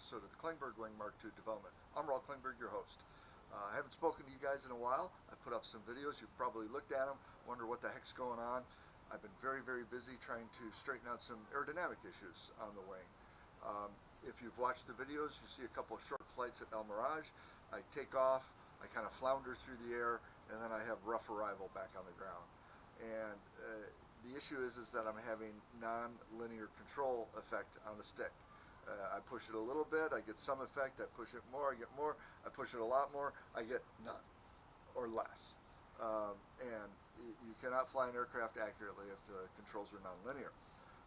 episode of the Klingberg Wing Mark II development. I'm Raul Klingberg, your host. I haven't spoken to you guys in a while. I put up some videos. You've probably looked at them, wonder what the heck's going on. I've been very busy trying to straighten out some aerodynamic issues on the wing. If you've watched the videos, you see a couple of short flights at El Mirage. I take off, I kind of flounder through the air, and then I have rough arrival back on the ground. And the issue is that I'm having non-linear control effect on the stick. I push it a little bit, I get some effect. I push it more, I get more. I push it a lot more, I get none or less. And you cannot fly an aircraft accurately if the controls are non-linear.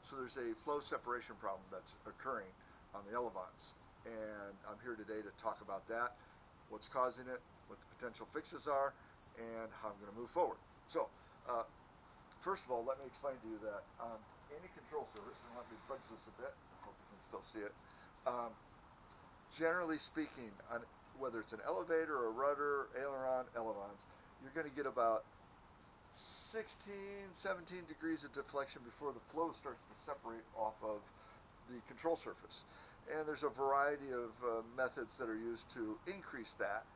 So there's a flow separation problem that's occurring on the Elevons. And I'm here today to talk about that, what's causing it, what the potential fixes are, and how I'm going to move forward. So, first of all, let me explain to you that on any control surface, and let me fudge this a bit, hope you can still see it. Generally speaking, on whether it's an elevator or a rudder, aileron, elevons, you're going to get about 16, 17 degrees of deflection before the flow starts to separate off of the control surface. And there's a variety of methods that are used to increase that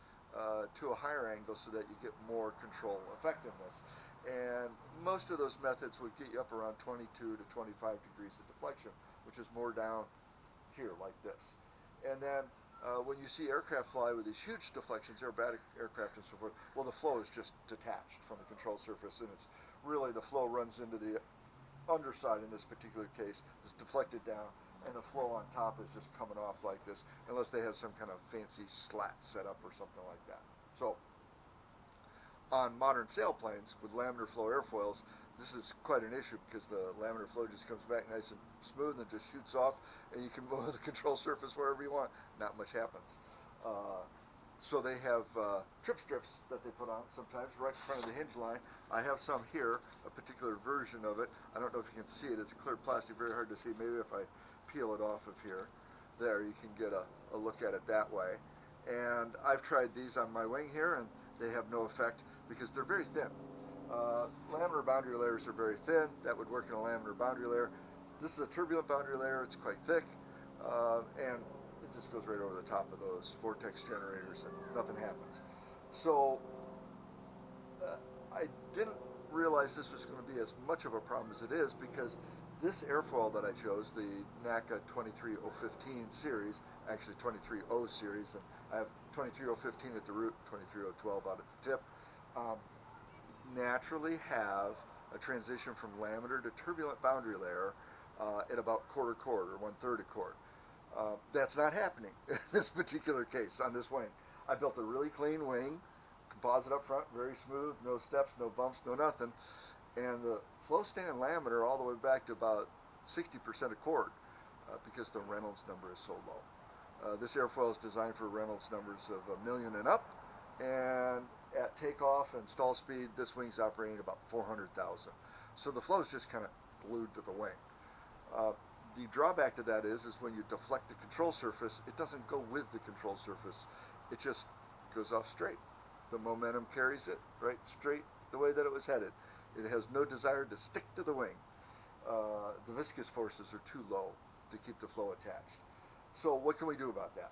to a higher angle so that you get more control effectiveness. And most of those methods would get you up around 22 to 25 degrees of deflection, which is more down here like this. And then when you see aircraft fly with these huge deflections, aerobatic aircraft and so forth, well, the flow is just detached from the control surface, and it's really the flow runs into the underside in this particular case. It's deflected down, and the flow on top is just coming off like this, unless they have some kind of fancy slat set up or something like that. So on modern sailplanes with laminar flow airfoils, this is quite an issue because the laminar flow just comes back nice and smooth and just shoots off, and you can move the control surface wherever you want. Not much happens. So they have trip strips that they put on sometimes right in front of the hinge line. I have some here, a particular version of it. I don't know if you can see it. It's a clear plastic, very hard to see. Maybe if I peel it off of here, there, you can get a look at it that way. And I've tried these on my wing here, and they have no effect because they're very thin. Laminar boundary layers are very thin. That would work in a laminar boundary layer. This is a turbulent boundary layer. It's quite thick, and it just goes right over the top of those vortex generators, and nothing happens. So I didn't realize this was going to be as much of a problem as it is, because this airfoil that I chose, the NACA 23015 series, actually 230 series, and I have 23015 at the root, 23012 out at the tip, naturally have a transition from laminar to turbulent boundary layer at about quarter chord or 1/3 a chord. That's not happening in this particular case on this wing. I built a really clean wing, composite up front, very smooth, no steps, no bumps, no nothing, and the flow staying laminar all the way back to about 60% a chord because the Reynolds number is so low. This airfoil is designed for Reynolds numbers of 1 million and up, and at takeoff and stall speed, this wing's operating at about 400,000. So the flow is just kind of glued to the wing. The drawback to that is when you deflect the control surface, it doesn't go with the control surface. It just goes off straight. The momentum carries it right straight the way that it was headed. It has no desire to stick to the wing. The viscous forces are too low to keep the flow attached. So what can we do about that?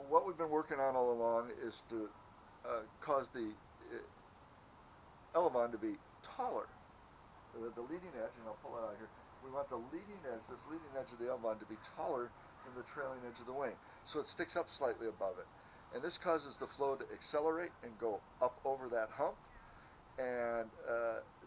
What we've been working on all along is to cause the elevon to be taller. The leading edge, and I'll pull it out here, we want the leading edge, this leading edge of the elevon, to be taller than the trailing edge of the wing, so it sticks up slightly above it. And this causes the flow to accelerate and go up over that hump, and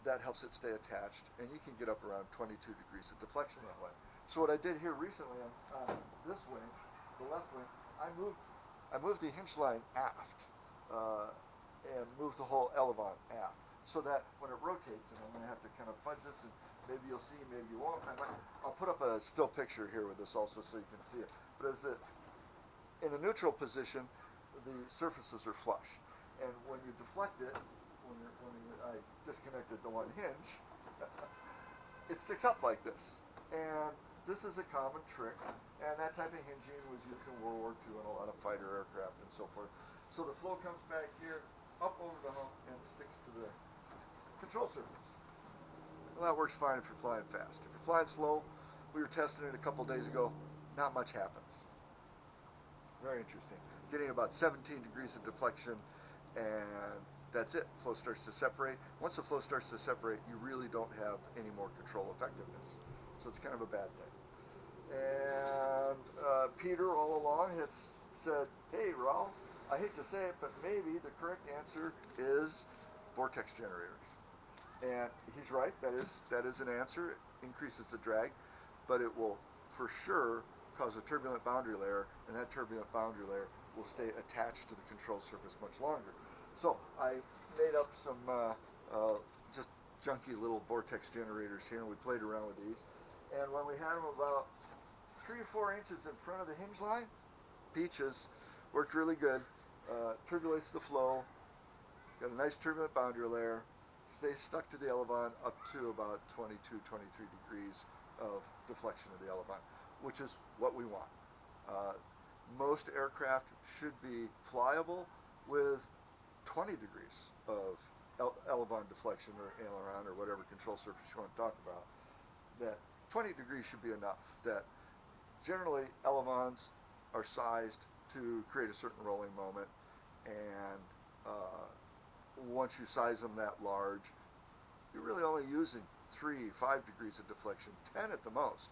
that helps it stay attached, and you can get up around 22 degrees of deflection that way. So what I did here recently on this wing, the left wing, I moved the hinge line aft and moved the whole elevon aft, so that when it rotates, and I'm going to have to kind of fudge this, and maybe you'll see, maybe you won't. I'll put up a still picture here with this also so you can see it. But in a neutral position, the surfaces are flush, and when you deflect it, I disconnected the one hinge, it sticks up like this. And this is a common trick, and that type of hinging was used in World War II on a lot of fighter aircraft and so forth. So the flow comes back here, up over the hump, and sticks to the control surface. Well, that works fine if you're flying fast. If you're flying slow, we were testing it a couple days ago, not much happens. Very interesting. Getting about 17 degrees of deflection, and that's it. Flow starts to separate. Once the flow starts to separate, you really don't have any more control effectiveness. So it's kind of a bad thing. And Peter all along had said, "Hey, Ralph, I hate to say it, but maybe the correct answer is vortex generators." And he's right. That is an answer. It increases the drag, but it will for sure cause a turbulent boundary layer, and that turbulent boundary layer will stay attached to the control surface much longer. So I made up some just junky little vortex generators here, and we played around with these. And when we had them about 3 or 4 inches in front of the hinge line, Peaches worked really good. Turbulates the flow, got a nice turbulent boundary layer, stays stuck to the elevon up to about 22, 23 degrees of deflection of the elevon, which is what we want. Uh, Most aircraft should be flyable with 20 degrees of elevon deflection or aileron or whatever control surface you want to talk about. That 20 degrees should be enough. That generally elevons are sized to create a certain rolling moment, and once you size them that large, you're really only using 3, 5 degrees of deflection, 10 at the most.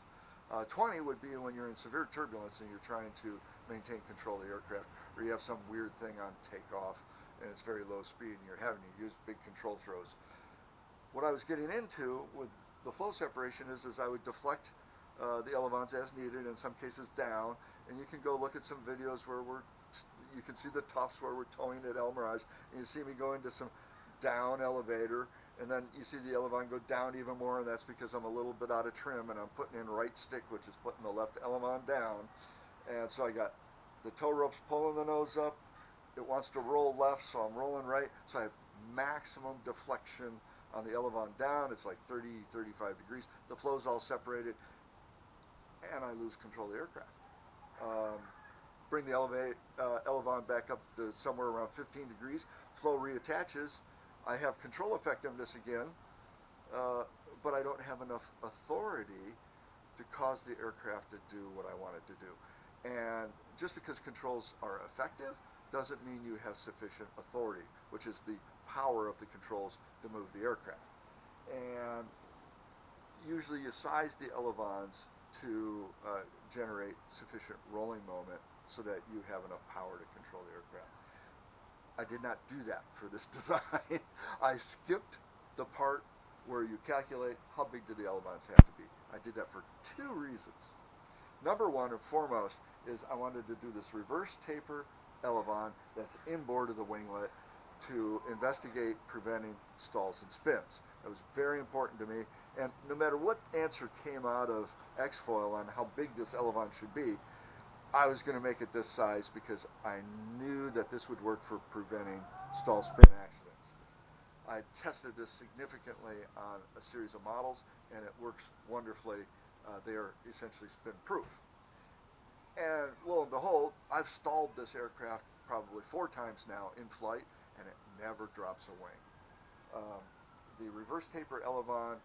20 would be when you're in severe turbulence and you're trying to maintain control of the aircraft, or you have some weird thing on takeoff and it's very low speed and you're having to use big control throws. What I was getting into with the flow separation is I would deflect the elevons as needed, in some cases down, and you can go look at some videos where you can see the tufts where we're towing at El Mirage, and you see me go into some down elevator, and then you see the elevon go down even more, and that's because I'm a little bit out of trim and I'm putting in right stick, which is putting the left elevon down. And so I got the tow ropes pulling the nose up. It wants to roll left, so I'm rolling right. So I have maximum deflection on the elevon down. It's like 30, 35 degrees. The flow's all separated, and I lose control of the aircraft. Bring the elevon back up to somewhere around 15 degrees. Flow reattaches. I have control effectiveness again, but I don't have enough authority to cause the aircraft to do what I want it to do. And just because controls are effective doesn't mean you have sufficient authority, which is the power of the controls to move the aircraft. And usually you size the elevons to generate sufficient rolling moment so that you have enough power to control the aircraft. I did not do that for this design. I skipped the part where you calculate how big do the elevons have to be. I did that for 2 reasons. Number one and foremost is I wanted to do this reverse taper elevon that's inboard of the winglet to investigate preventing stalls and spins. That was very important to me, and no matter what answer came out of X-Foil on how big this elevon should be, I was going to make it this size because I knew that this would work for preventing stall spin accidents. I tested this significantly on a series of models, and it works wonderfully. They are essentially spin-proof. And lo and behold, I've stalled this aircraft probably 4 times now in flight, and it never drops a wing. The reverse taper elevon,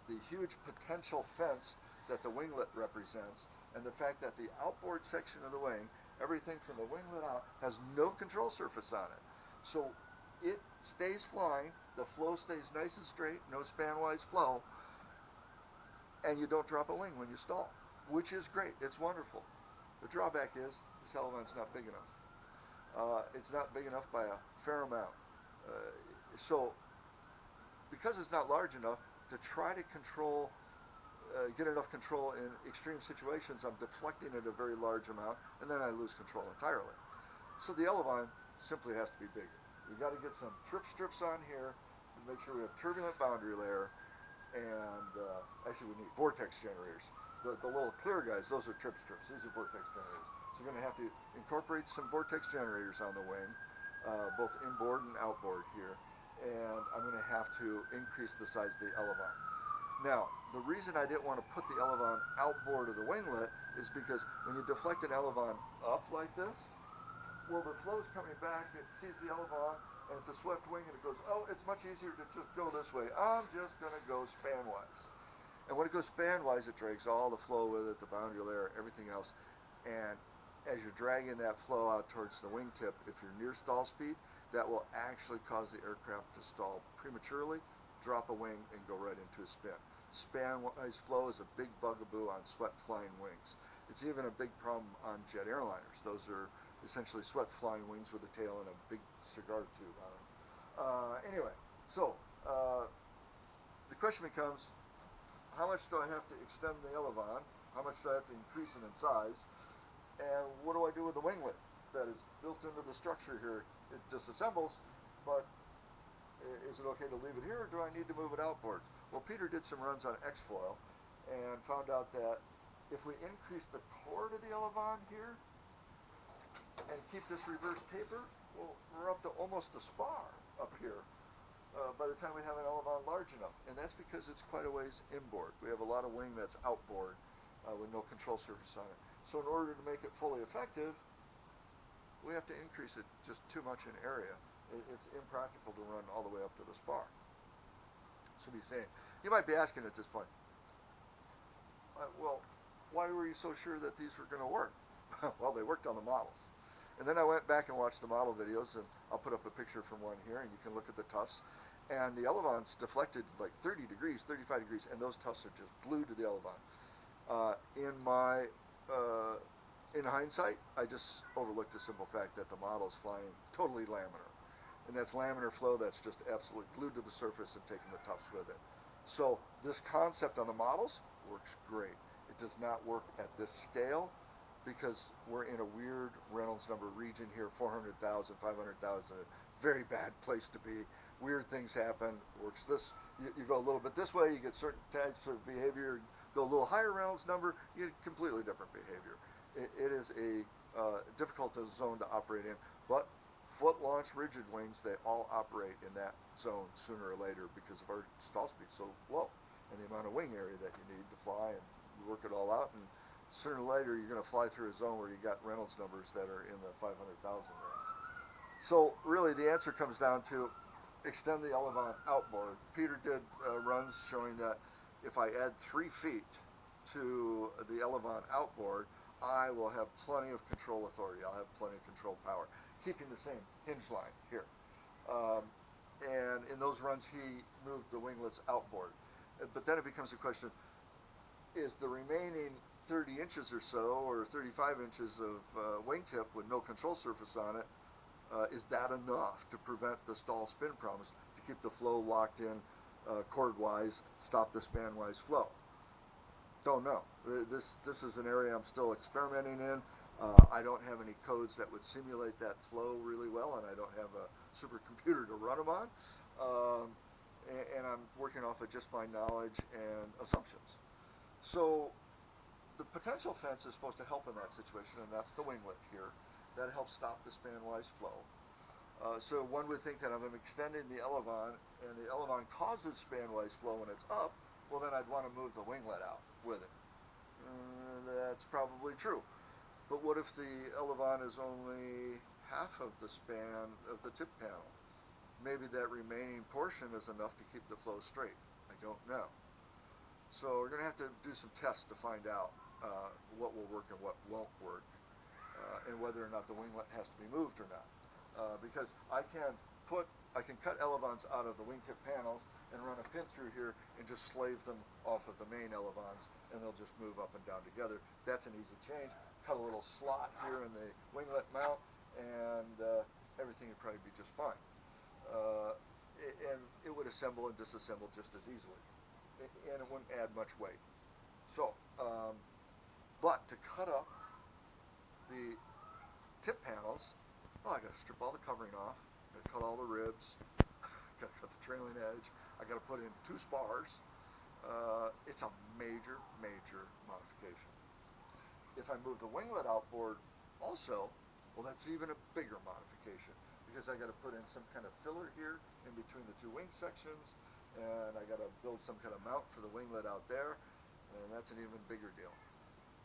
the huge potential fence that the winglet represents, and the fact that the outboard section of the wing, everything from the winglet out, has no control surface on it. So it stays flying, the flow stays nice and straight, no spanwise flow, and you don't drop a wing when you stall, which is great. It's wonderful. The drawback is this elevon's not big enough. It's not big enough by a fair amount. So because it's not large enough to try to control, get enough control in extreme situations, I'm deflecting it a very large amount, and then I lose control entirely. So the elevon simply has to be bigger. We've got to get some trip strips on here to make sure we have turbulent boundary layer, and actually we need vortex generators. The little clear guys, those are trip strips. These are vortex generators. So we're going to have to incorporate some vortex generators on the wing, both inboard and outboard here. And I'm going to have to increase the size of the elevon. Now, the reason I didn't want to put the elevon outboard of the winglet is because when you deflect an elevon up like this, well, the flow's coming back, it sees the elevon, and it's a swept wing, and it goes, oh, it's much easier to just go this way. I'm just going to go spanwise. And when it goes spanwise, it drags all the flow with it, the boundary layer, everything else, and as you're dragging that flow out towards the wingtip, if you're near stall speed, that will actually cause the aircraft to stall prematurely, drop a wing, and go right into a spin. Span-wise flow is a big bugaboo on swept flying wings. It's even a big problem on jet airliners. Those are essentially swept flying wings with a tail and a big cigar tube on them. Anyway, so the question becomes, how much do I have to extend the elevon? How much do I have to increase it in size? And what do I do with the winglet that is built into the structure here? It disassembles, but is it okay to leave it here, or do I need to move it outboard? Well, Peter did some runs on X-Foil and found out that if we increase the core to the elevon here and keep this reverse taper, well, we're up to almost a spar up here by the time we have an elevon large enough. And that's because it's quite a ways inboard. We have a lot of wing that's outboard with no control surface on it. So in order to make it fully effective, we have to increase it just too much in area. It's impractical to run all the way up to the spar. So be saying, you might be asking at this point, well, why were you so sure that these were going to work? Well, they worked on the models. And then I went back and watched the model videos, and I'll put up a picture from one here, and you can look at the tufts. And the elevon's deflected like 30 degrees, 35 degrees, and those tufts are just glued to the elevon. In hindsight, I just overlooked the simple fact that the model is flying totally laminar. And that's laminar flow that's just absolutely glued to the surface and taking the tufts with it. So this concept on the models works great. It does not work at this scale because we're in a weird Reynolds number region here, 400,000, 500,000, a very bad place to be. Weird things happen. Works this, you go a little bit this way, you get certain types of behavior. Go a little higher Reynolds number, you get completely different behavior. It is a difficult zone to operate in, but foot-launched rigid wings, they all operate in that zone sooner or later because of our stall speed so low and the amount of wing area that you need to fly, and you work it all out, and sooner or later you're going to fly through a zone where you got Reynolds numbers that are in the 500,000 range. So really the answer comes down to extend the elevon outboard. Peter did runs showing that if I add 3 feet to the elevon outboard, I will have plenty of control authority. I'll have plenty of control power, keeping the same hinge line here. And in those runs, he moved the winglets outboard. But then it becomes a question, is the remaining 30 inches or so, or 35 inches of wingtip with no control surface on it, is that enough to prevent the stall spin problems, to keep the flow locked in chord-wise, stop the span-wise flow? Don't know. This is an area I'm still experimenting in. I don't have any codes that would simulate that flow really well, and I don't have a supercomputer to run them on. And I'm working off of just my knowledge and assumptions. So the potential fence is supposed to help in that situation, and that's the winglet here. That helps stop the span-wise flow. So one would think that if I'm extending the elevon, and the elevon causes span-wise flow when it's up, well then I'd want to move the winglet out with it. That's probably true. But what if the elevon is only half of the span of the tip panel? Maybe that remaining portion is enough to keep the flow straight. I don't know. So we're going to have to do some tests to find out what will work and what won't work, and whether or not the winglet has to be moved or not. Because I can cut elevons out of the wingtip panels and run a pin through here and just slave them off of the main elevons, and they'll just move up and down together. That's an easy change. Cut a little slot here in the winglet mount, and everything would probably be just fine. And it would assemble and disassemble just as easily, and it wouldn't add much weight. So, but to cut up the tip panels, I got to strip all the covering off, got to cut all the ribs, got to cut the trailing edge, I got to put in 2 spars. It's a major, major modification. If I move the winglet outboard also, well, that's even a bigger modification, because I got to put in some kind of filler here in between the 2 wing sections, and I got to build some kind of mount for the winglet out there, and that's an even bigger deal.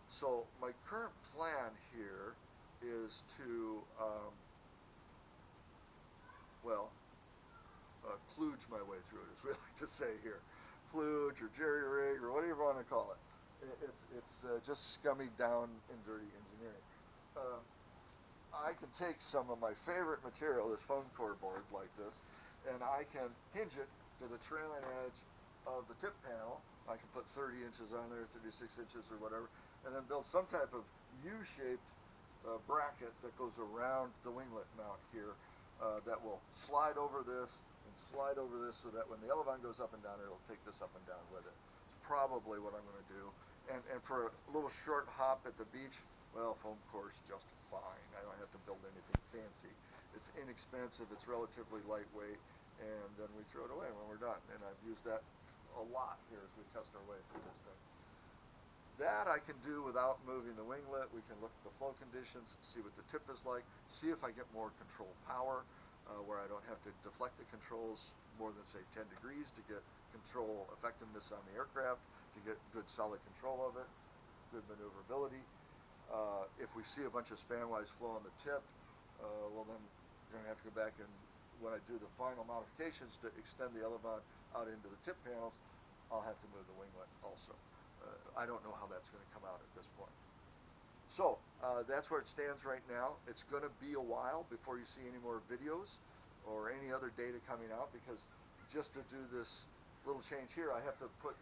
So my current plan here is to kludge my way through it, as we like to say here. Kludge or jerry-rig or whatever you want to call it. It's just scummy down and dirty engineering. I can take some of my favorite material, this foam core board like this, and I can hinge it to the trailing edge of the tip panel. I can put 30 inches on there, 36 inches or whatever, and then build some type of U-shaped bracket that goes around the winglet mount here that will slide over this and slide over this so that when the Elevon goes up and down, it'll take this up and down with it. It's probably what I'm going to do. And for a little short hop at the beach, well, foam core's just fine. I don't have to build anything fancy. It's inexpensive, it's relatively lightweight, and then we throw it away when we're done. And I've used that a lot here as we test our way through this thing. That I can do without moving the winglet. We can look at the flow conditions, see what the tip is like, see if I get more control power, where I don't have to deflect the controls more than, say, 10 degrees to get control effectiveness on the aircraft, to get good solid control of it, good maneuverability. If we see a bunch of spanwise flow on the tip, well then we're going to have to go back and when I do the final modifications to extend the Elevon out into the tip panels, I'll have to move the winglet also. I don't know how that's going to come out at this point. So that's where it stands right now. It's going to be a while before you see any more videos or any other data coming out, because just to do this little change here, I have to put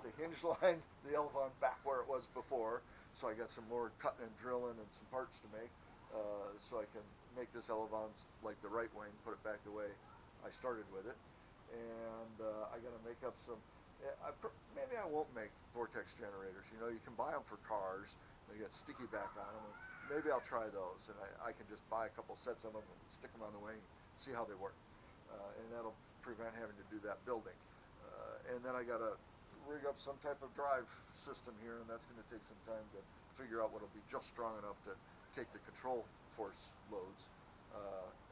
the hinge line, the Elevon, back where it was before. So I got some more cutting and drilling and some parts to make, so I can make this Elevon like the right wing, put it back the way I started with it. And I got to make up some. Maybe I won't make vortex generators. You know, you can buy them for cars. They get sticky back on them. And maybe I'll try those, and I can just buy a couple sets of them and stick them on the wing, see how they work, and that'll prevent having to do that building. And then I got to rig up some type of drive system here, and that's going to take some time to figure out what'll be just strong enough to take the control force loads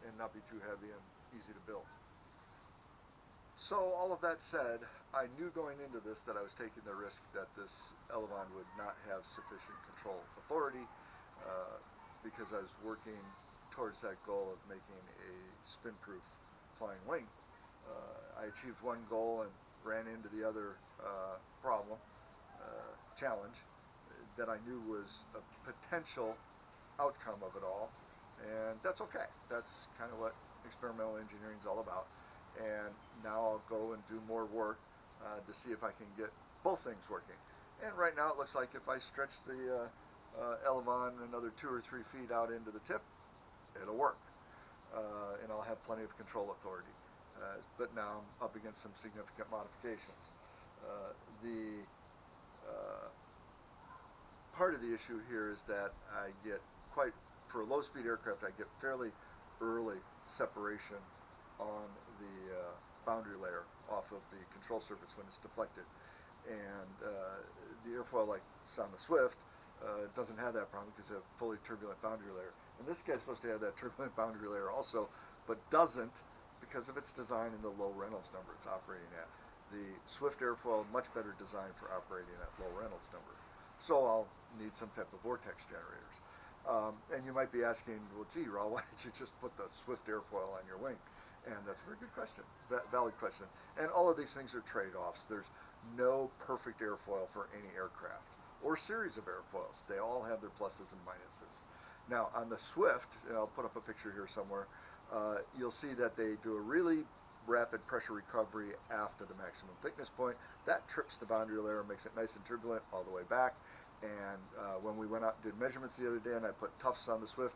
and not be too heavy and easy to build. So all of that said, I knew going into this that I was taking the risk that this Elevon would not have sufficient control authority because I was working towards that goal of making a spin-proof flying wing. I achieved one goal and ran into the other challenge that I knew was a potential outcome of it all, and that's okay. That's kind of what experimental engineering is all about. And now I'll go and do more work to see if I can get both things working. And right now it looks like if I stretch the Elevon another 2 or 3 feet out into the tip, it'll work. And I'll have plenty of control authority. But now I'm up against some significant modifications. Part of the issue here is that I get for a low-speed aircraft, I get fairly early separation on the boundary layer off of the control surface when it's deflected. And the airfoil like on the Swift doesn't have that problem because they have a fully turbulent boundary layer. And this guy's supposed to have that turbulent boundary layer also, but doesn't because of its design and the low Reynolds number it's operating at. The Swift airfoil, much better designed for operating at low Reynolds number. So I'll need some type of vortex generators. And you might be asking, well, gee, Raul, why didn't you just put the Swift airfoil on your wing? And that's a very good question, valid question. And all of these things are trade-offs. There's no perfect airfoil for any aircraft or series of airfoils. They all have their pluses and minuses. Now, on the Swift, and I'll put up a picture here somewhere, you'll see that they do a really rapid pressure recovery after the maximum thickness point. That trips the boundary layer, makes it nice and turbulent all the way back. And when we went out and did measurements the other day and I put tufts on the Swift,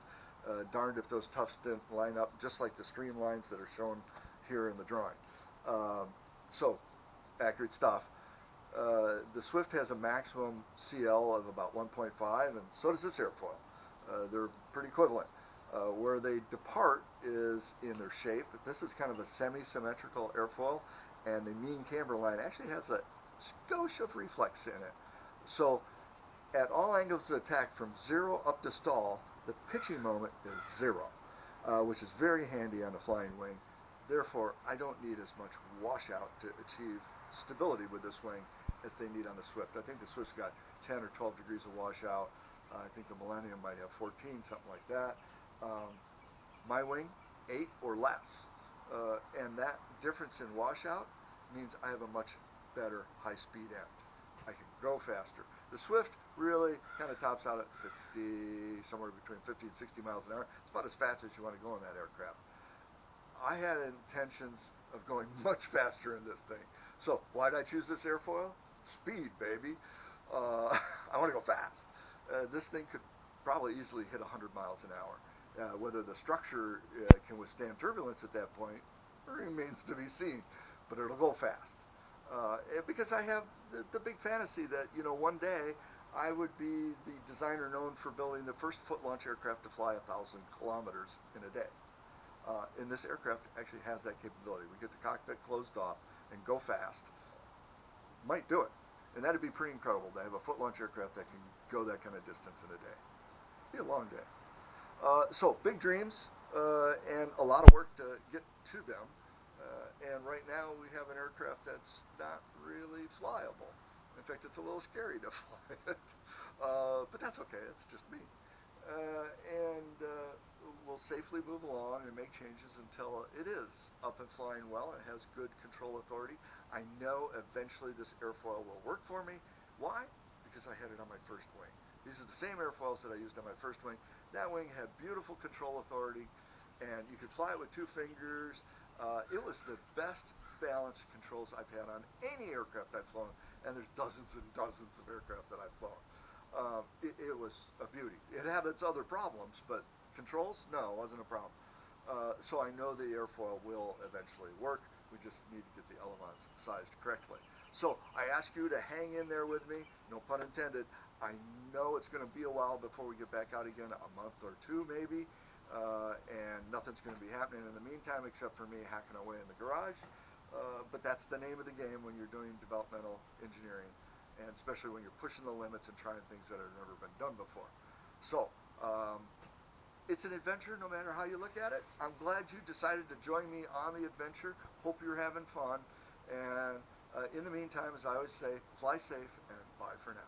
darned if those tufts didn't line up just like the streamlines that are shown here in the drawing. So, accurate stuff. The Swift has a maximum CL of about 1.5, and so does this airfoil. They're pretty equivalent. Where they depart is in their shape. This is kind of a semi-symmetrical airfoil, and the mean camber line actually has a skosh of reflex in it. So, at all angles of attack from 0 up to stall, the pitching moment is 0, which is very handy on a flying wing. Therefore, I don't need as much washout to achieve stability with this wing as they need on the Swift. I think the Swift's got 10 or 12 degrees of washout. I think the Millennium might have 14, something like that. My wing, 8 or less. And that difference in washout means I have a much better high-speed end. I can go faster. The Swift really kind of tops out at 50, somewhere between 50 and 60 miles an hour. It's about as fast as you want to go in that aircraft. I had intentions of going much faster in this thing. So why did I choose this airfoil? Speed, baby. I want to go fast. This thing could probably easily hit 100 miles an hour. Whether the structure can withstand turbulence at that point remains to be seen, but it'll go fast. Because I have the big fantasy that, one day I would be the designer known for building the first foot launch aircraft to fly 1,000 kilometers in a day. And this aircraft actually has that capability. We get the cockpit closed off and go fast. Might do it. And that'd be pretty incredible to have a foot launch aircraft that can go that kind of distance in a day. Be a long day. So big dreams and a lot of work to get to them. And right now we have an aircraft that's not really flyable. In fact, it's a little scary to fly it. But that's okay. It's just me. And we'll safely move along and make changes until it is up and flying well and has good control authority. I know eventually this airfoil will work for me. Why? Because I had it on my first wing. These are the same airfoils that I used on my first wing. That wing had beautiful control authority, and you could fly it with 2 fingers. It was the best balanced controls I've had on any aircraft I've flown, and there's dozens and dozens of aircraft that I've flown. It was a beauty. It had its other problems, but controls, no, it wasn't a problem. So I know the airfoil will eventually work. We just need to get the ailerons sized correctly. So I ask you to hang in there with me, no pun intended. I know it's going to be a while before we get back out again, a month or 2 maybe, and nothing's going to be happening in the meantime except for me hacking away in the garage. But that's the name of the game when you're doing developmental engineering, and especially when you're pushing the limits and trying things that have never been done before. So it's an adventure no matter how you look at it. I'm glad you decided to join me on the adventure. Hope you're having fun. And in the meantime, as I always say, fly safe and bye for now.